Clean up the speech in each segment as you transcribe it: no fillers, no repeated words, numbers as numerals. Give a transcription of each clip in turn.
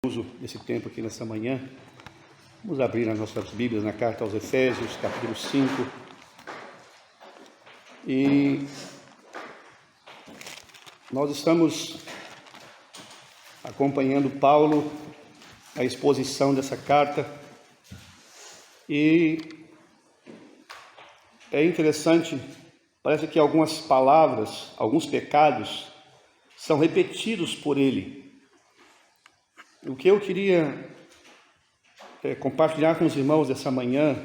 Uso desse tempo aqui nessa manhã. Vamos abrir as nossas Bíblias na carta aos Efésios, capítulo 5. E nós estamos acompanhando Paulo, a exposição dessa carta. E é interessante, parece que algumas palavras, alguns pecados são repetidos por ele. O que eu queria compartilhar com os irmãos essa manhã,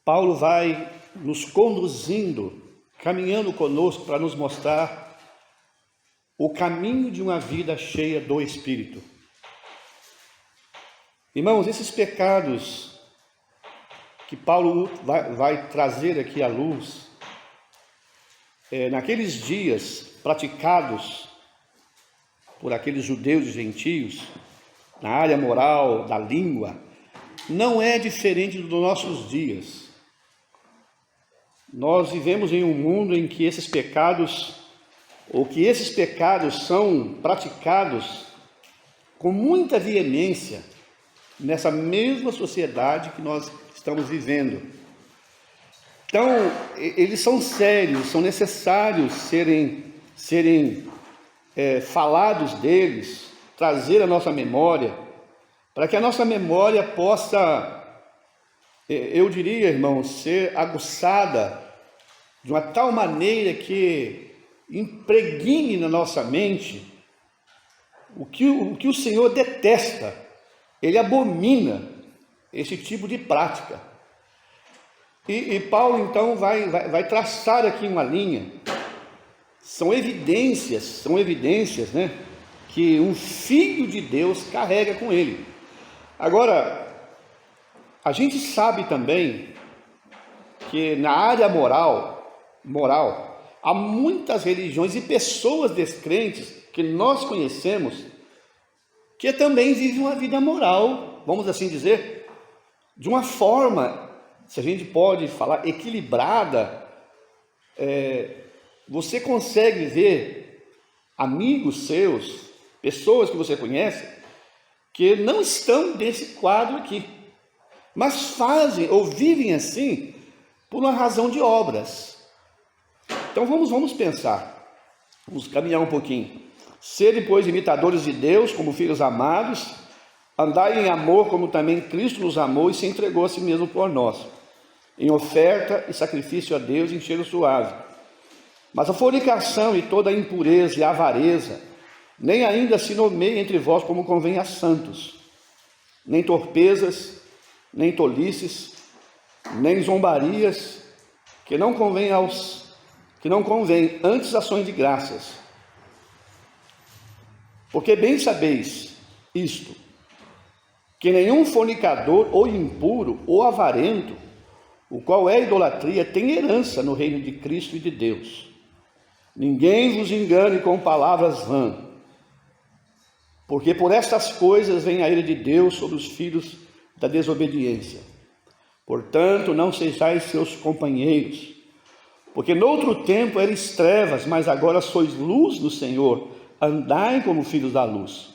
Paulo vai nos conduzindo, caminhando conosco para nos mostrar o caminho de uma vida cheia do Espírito. Irmãos, esses pecados que Paulo vai trazer aqui à luz, naqueles dias praticados por aqueles judeus e gentios, na área moral, da língua, não é diferente dos nossos dias. Nós vivemos em um mundo em que esses pecados são praticados com muita veemência nessa mesma sociedade que nós estamos vivendo. Então, eles são sérios, são necessários serem falados deles, trazer a nossa memória, para que a nossa memória possa, eu diria, irmãos, ser aguçada de uma tal maneira que impregne na nossa mente o que o Senhor detesta. Ele abomina esse tipo de prática. E Paulo, então, vai traçar aqui uma linha. São evidências, né, que um filho de Deus carrega com ele. Agora, a gente sabe também que na área moral, há muitas religiões e pessoas descrentes que nós conhecemos que também vivem uma vida moral, vamos assim dizer, de uma forma, se a gente pode falar, equilibrada. Você consegue ver amigos seus, pessoas que você conhece, que não estão nesse quadro aqui, mas fazem ou vivem assim por uma razão de obras. Então vamos pensar, vamos caminhar um pouquinho. Sede, pois, imitadores de Deus, como filhos amados, andai em amor, como também Cristo nos amou e se entregou a si mesmo por nós, em oferta e sacrifício a Deus em cheiro suave. Mas a fornicação e toda a impureza e a avareza, nem ainda se nomeie entre vós como convém a santos, nem torpezas, nem tolices, nem zombarias, que não convém, antes ações de graças. Porque bem sabeis isto, que nenhum fornicador, ou impuro, ou avarento, o qual é idolatria, tem herança no reino de Cristo e de Deus. Ninguém vos engane com palavras vãs, porque por estas coisas vem a ira de Deus sobre os filhos da desobediência. Portanto, não sejais seus companheiros, porque noutro tempo eres trevas, mas agora sois luz do Senhor, andai como filhos da luz.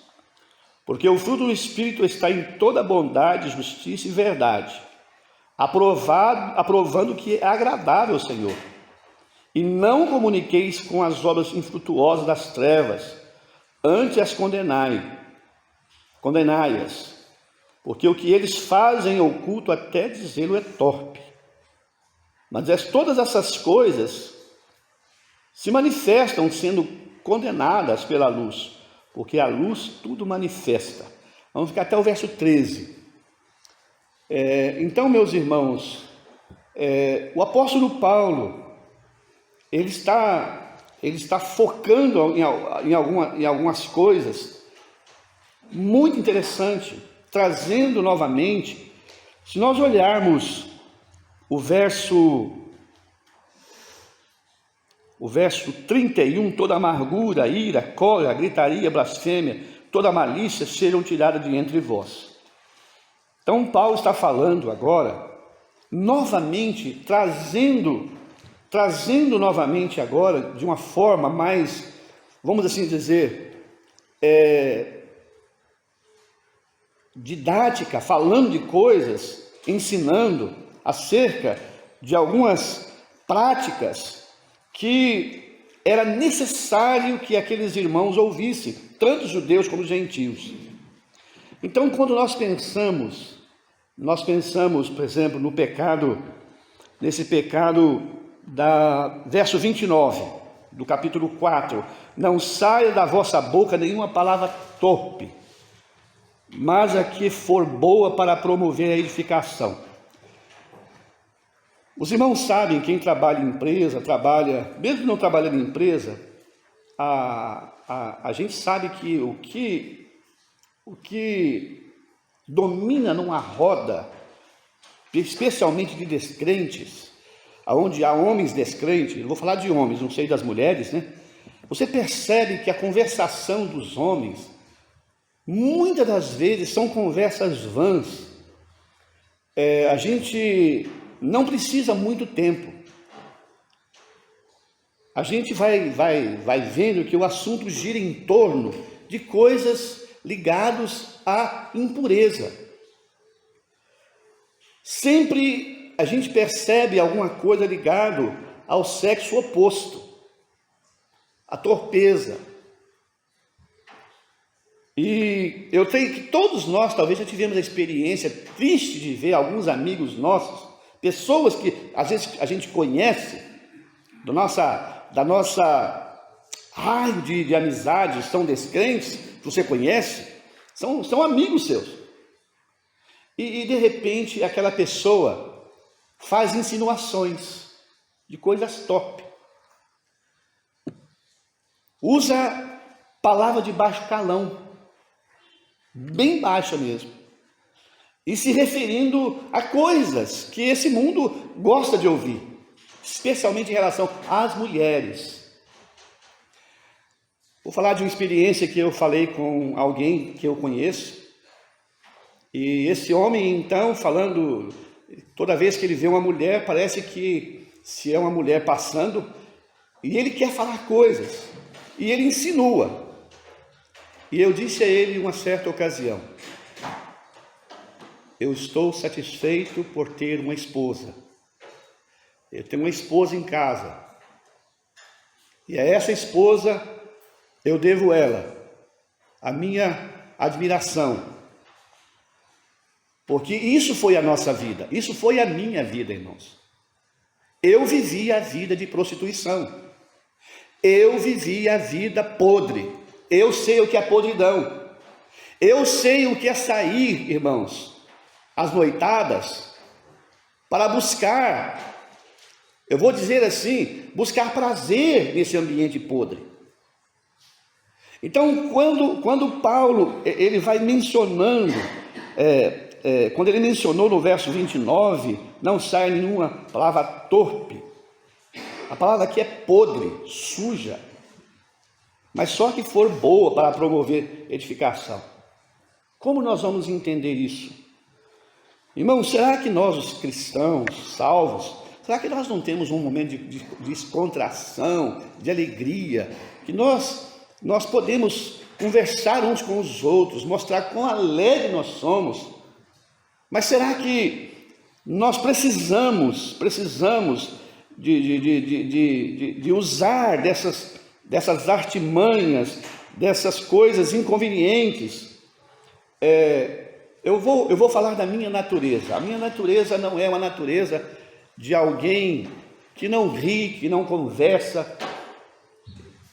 Porque o fruto do Espírito está em toda bondade, justiça e verdade, aprovando que é agradável ao Senhor. E não comuniqueis com as obras infrutuosas das trevas, antes as condenai-as, porque o que eles fazem oculto até dizê-lo é torpe. Mas todas essas coisas se manifestam sendo condenadas pela luz, porque a luz tudo manifesta. Vamos ficar até o verso 13. Então, meus irmãos, o apóstolo Paulo, ele está focando em algumas coisas muito interessantes, trazendo novamente, se nós olharmos o verso 31, toda amargura, ira, cólera, gritaria, blasfêmia, toda malícia sejam tiradas de entre vós. Então Paulo está falando agora, novamente, trazendo novamente agora, de uma forma mais, vamos assim dizer, didática, falando de coisas, ensinando acerca de algumas práticas que era necessário que aqueles irmãos ouvissem, tanto judeus como gentios. Então, quando nós pensamos, por exemplo, no pecado, nesse pecado verso 29, do capítulo 4, não saia da vossa boca nenhuma palavra torpe, mas a que for boa para promover a edificação. Os irmãos sabem, quem trabalha em empresa, mesmo não trabalhando em empresa, a gente sabe que o que domina numa roda, especialmente de descrentes, onde há homens descrentes, eu vou falar de homens, não sei das mulheres, né? Você percebe que a conversação dos homens, muitas das vezes, são conversas vãs. A gente não precisa muito tempo. A gente vai vendo que o assunto gira em torno de coisas ligadas à impureza. Sempre a gente percebe alguma coisa ligada ao sexo oposto, à torpeza. E eu tenho que todos nós talvez já tivemos a experiência triste de ver alguns amigos nossos, pessoas que às vezes a gente conhece, da nossa raio de amizade, são descrentes, que você conhece, são amigos seus. E de repente aquela pessoa faz insinuações de coisas top. Usa palavra de baixo calão, bem baixa mesmo. E se referindo a coisas que esse mundo gosta de ouvir, especialmente em relação às mulheres. Vou falar de uma experiência que eu falei com alguém que eu conheço. E esse homem, então, falando, toda vez que ele vê uma mulher, parece que se é uma mulher passando, e ele quer falar coisas, e ele insinua. E eu disse a ele em uma certa ocasião: eu estou satisfeito por ter uma esposa. Eu tenho uma esposa em casa. E a essa esposa eu devo ela a minha admiração. Porque isso foi a nossa vida, isso foi a minha vida, irmãos. Eu vivi a vida de prostituição. Eu vivi a vida podre. Eu sei o que é podridão. Eu sei o que é sair, irmãos, às noitadas, para buscar, eu vou dizer assim, buscar prazer nesse ambiente podre. Então, quando Paulo, ele vai mencionando, quando ele mencionou no verso 29, não sai nenhuma palavra torpe, a palavra aqui é podre, suja, mas só que for boa para promover edificação. Como nós vamos entender isso? Irmãos, será que nós, os cristãos salvos, será que nós não temos um momento de descontração, de alegria, que nós podemos conversar uns com os outros, mostrar quão alegre nós somos? Mas será que nós precisamos de usar dessas artimanhas, dessas coisas inconvenientes? Eu vou falar da minha natureza. A minha natureza não é uma natureza de alguém que não ri, que não conversa.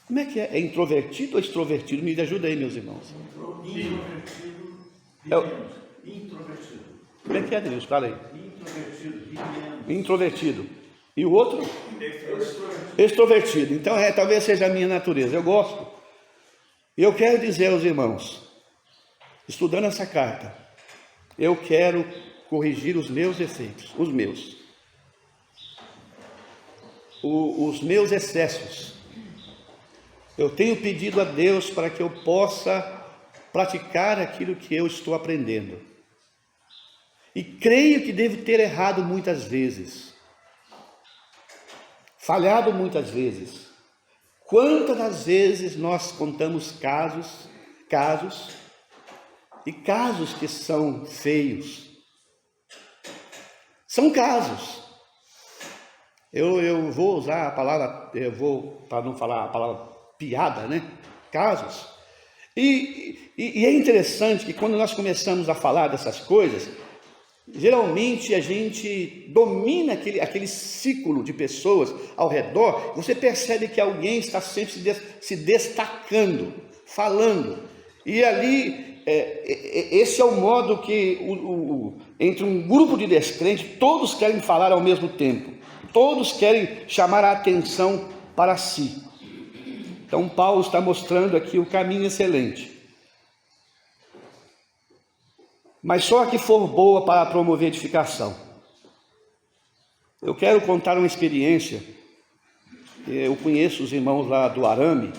Como é que é? É introvertido ou extrovertido? Me ajuda aí, meus irmãos. Introvertido. Como é que é, Deus? Fala aí. Introvertido. Introvertido. E o outro? Extrovertido. Então, talvez seja a minha natureza. Eu gosto. E eu quero dizer aos irmãos, estudando essa carta, eu quero corrigir os meus defeitos, os meus excessos. Eu tenho pedido a Deus para que eu possa praticar aquilo que eu estou aprendendo. E creio que devo ter errado muitas vezes, falhado muitas vezes. Quantas das vezes nós contamos casos e casos que são feios. São casos. Eu vou usar a palavra, para não falar a palavra piada, né? Casos. E é interessante que quando nós começamos a falar dessas coisas, geralmente a gente domina aquele ciclo de pessoas ao redor, você percebe que alguém está sempre se destacando, falando. E ali, esse é o modo que, entre um grupo de descrentes, todos querem falar ao mesmo tempo. Todos querem chamar a atenção para si. Então, Paulo está mostrando aqui o caminho excelente. Mas só a que for boa para promover edificação. Eu quero contar uma experiência. Eu conheço os irmãos lá do Arame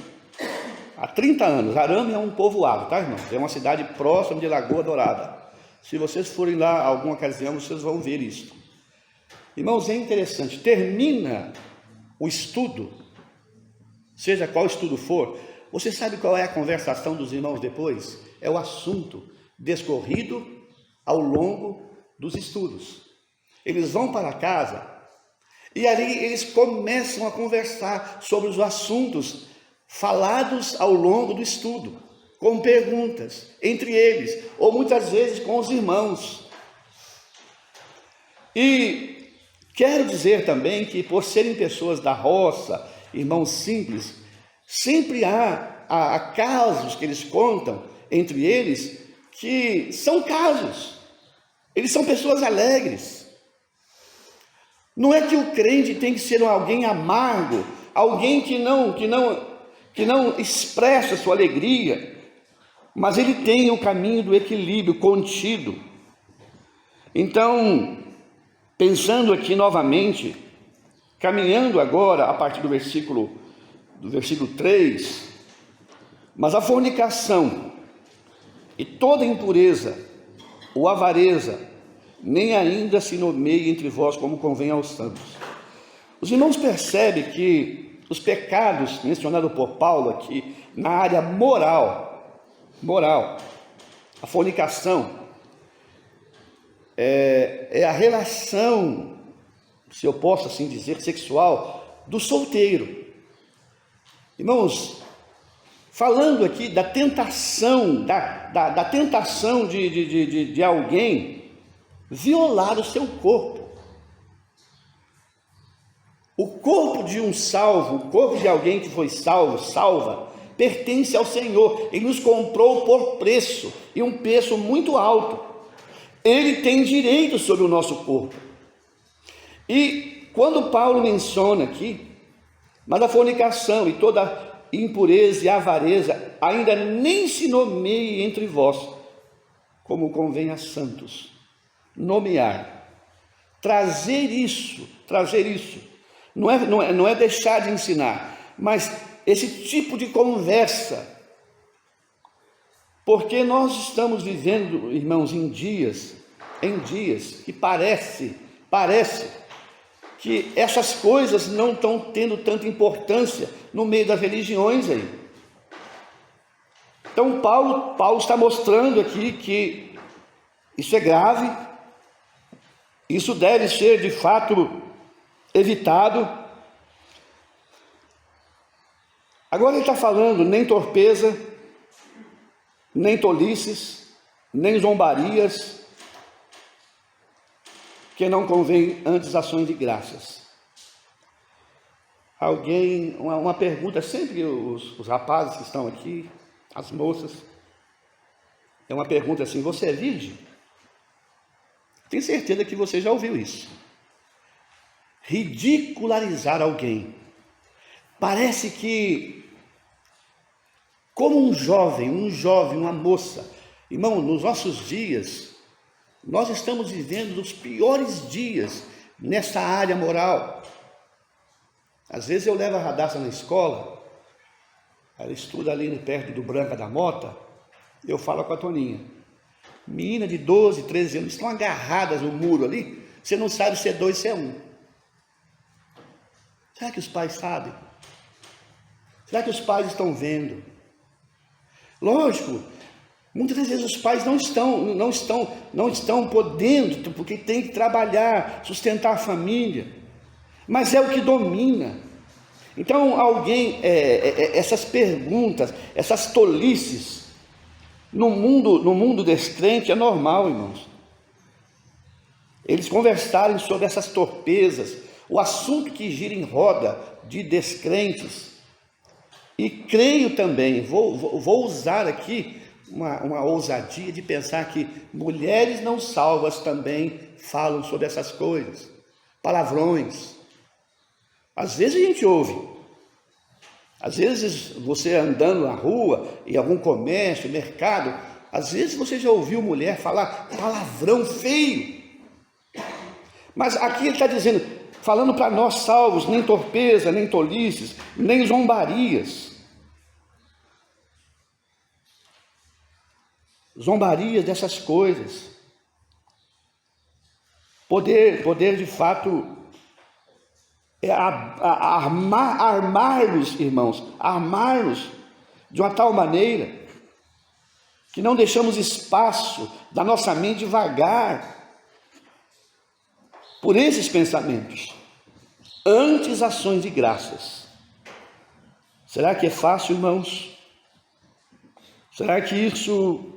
há 30 anos. Arame é um povoado, tá, irmãos? É uma cidade próxima de Lagoa Dourada. Se vocês forem lá alguma ocasião, vocês vão ver isso. Irmãos, é interessante, termina o estudo, seja qual estudo for, você sabe qual é a conversação dos irmãos depois? É o assunto discorrido ao longo dos estudos. Eles vão para casa e ali eles começam a conversar sobre os assuntos falados ao longo do estudo, com perguntas entre eles, ou muitas vezes com os irmãos. E quero dizer também que, por serem pessoas da roça, irmãos simples, sempre há casos que eles contam entre eles que são casos. Eles são pessoas alegres. Não é que o crente tem que ser alguém amargo, alguém que não expressa sua alegria, mas ele tem o caminho do equilíbrio contido. Então, pensando aqui novamente, caminhando agora a partir do versículo 3, mas a fornicação e toda impureza ou avareza nem ainda se nomeie entre vós como convém aos santos. Os irmãos percebem que os pecados mencionados por Paulo aqui na área moral, a fornicação, é a relação, se eu posso assim dizer, sexual do solteiro. Irmãos, falando aqui da tentação, da tentação de alguém violar o seu corpo. O corpo de um salvo, o corpo de alguém que foi salva, pertence ao Senhor. Ele nos comprou por preço, e um preço muito alto. Ele tem direito sobre o nosso corpo. E quando Paulo menciona aqui, mas a fornicação e toda impureza e avareza ainda nem se nomeie entre vós, como convém a santos. Nomear, trazer isso, não é deixar de ensinar, mas esse tipo de conversa, porque nós estamos vivendo, irmãos, em dias que parece que essas coisas não estão tendo tanta importância no meio das religiões aí. Então Paulo está mostrando aqui que isso é grave, isso deve ser de fato evitado. Agora ele está falando nem torpeza, nem tolices, nem zombarias, que não convém antes ações de graças. Uma pergunta, sempre os rapazes que estão aqui, as moças, é uma pergunta assim: você é virgem? Tenho certeza que você já ouviu isso. Ridicularizar alguém. Parece que, como um jovem, uma moça, irmão, nos nossos dias, nós estamos vivendo os piores dias nessa área moral. Às vezes eu levo a Radassa na escola, ela estuda ali perto do Branca da Mota, eu falo com a Toninha. Menina de 12, 13 anos, estão agarradas no muro ali, você não sabe se é 2, se é 1. Será que os pais sabem? Será que os pais estão vendo? Lógico, Muitas das vezes os pais não estão podendo, porque tem que trabalhar, sustentar a família, mas é o que domina. Então essas perguntas, essas tolices, no mundo descrente é normal, irmãos. Eles conversarem sobre essas torpezas, o assunto que gira em roda de descrentes. E creio também, vou usar aqui uma ousadia de pensar que mulheres não salvas também falam sobre essas coisas, palavrões. Às vezes a gente ouve, às vezes você andando na rua, em algum comércio, mercado, às vezes você já ouviu mulher falar palavrão feio. Mas aqui ele está dizendo, falando para nós salvos, nem torpeza, nem tolices, nem zombarias. Zombarias dessas coisas. Poder de fato é armar-nos, irmãos, armar-nos de uma tal maneira que não deixamos espaço da nossa mente vagar por esses pensamentos. Antes ações de graças. Será que é fácil, irmãos? Será que isso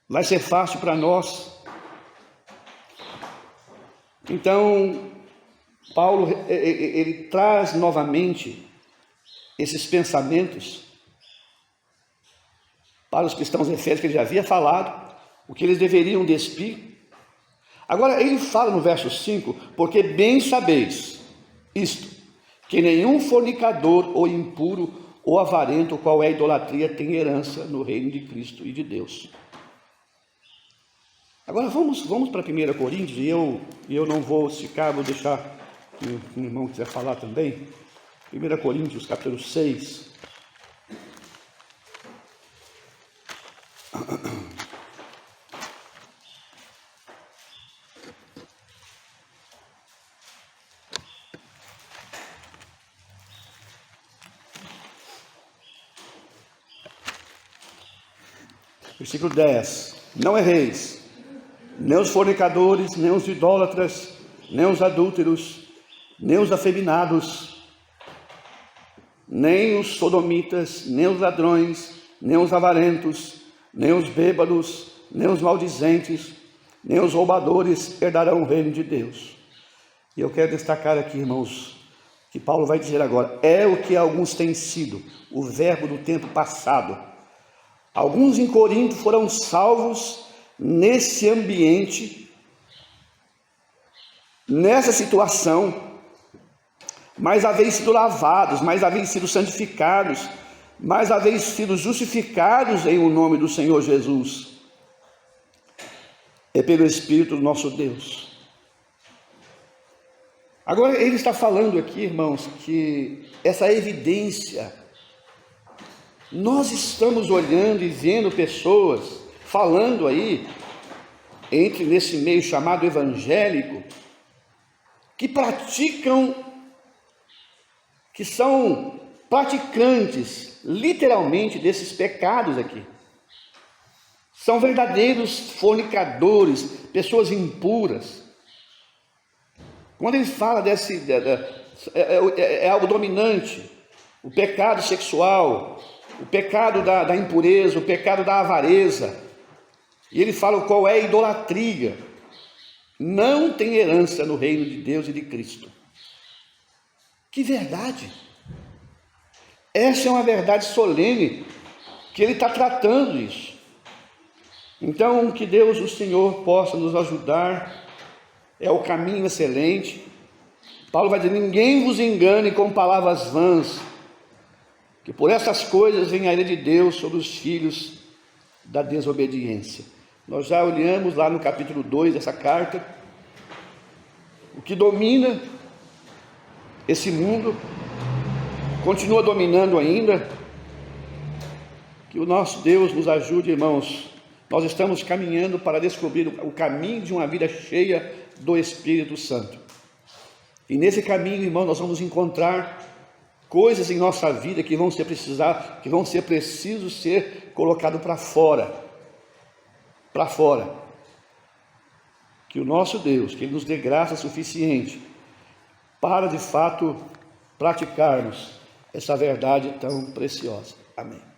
vai ser fácil para nós? Então, Paulo, ele traz novamente esses pensamentos para os cristãos efésios que ele já havia falado, o que eles deveriam despir. Agora, ele fala no verso 5, porque bem sabeis isto, que nenhum fornicador ou impuro ou avarento, qual é a idolatria, tem herança no reino de Cristo e de Deus. Agora vamos para 1 Coríntios, e eu não vou esticar, vou deixar que o irmão quiser falar também. 1 Coríntios, capítulo 6. Versículo 10. Não erreis, nem os fornicadores, nem os idólatras, nem os adúlteros, nem os afeminados, nem os sodomitas, nem os ladrões, nem os avarentos, nem os bêbados, nem os maldizentes, nem os roubadores herdarão o reino de Deus. E eu quero destacar aqui, irmãos, que Paulo vai dizer agora, é o que alguns têm sido, o verbo do tempo passado. Alguns em Corinto foram salvos nesse ambiente, nessa situação, mas haveis sido lavados, mas haveis sido santificados, mas haveis sido justificados em o nome do Senhor Jesus. É pelo Espírito do nosso Deus. Agora ele está falando aqui, irmãos, que essa evidência, nós estamos olhando e vendo pessoas falando aí, nesse meio chamado evangélico, que praticam, que são praticantes, literalmente, desses pecados aqui. São verdadeiros fornicadores, pessoas impuras. Quando ele fala é algo dominante, o pecado sexual, o pecado da impureza, o pecado da avareza. E ele fala qual é a idolatria. Não tem herança no reino de Deus e de Cristo. Que verdade! Essa é uma verdade solene, que ele está tratando isso. Então, que Deus, o Senhor, possa nos ajudar. É o caminho excelente. Paulo vai dizer, ninguém vos engane com palavras vãs, que por essas coisas vem a ira de Deus sobre os filhos da desobediência. Nós já olhamos lá no capítulo 2 dessa carta, o que domina esse mundo, continua dominando ainda. Que o nosso Deus nos ajude, irmãos. Nós estamos caminhando para descobrir o caminho de uma vida cheia do Espírito Santo. E nesse caminho, irmão, nós vamos encontrar coisas em nossa vida que vão ser precisos ser colocado para fora. Para fora. Que o nosso Deus, que Ele nos dê graça suficiente para de fato praticarmos essa verdade tão preciosa. Amém.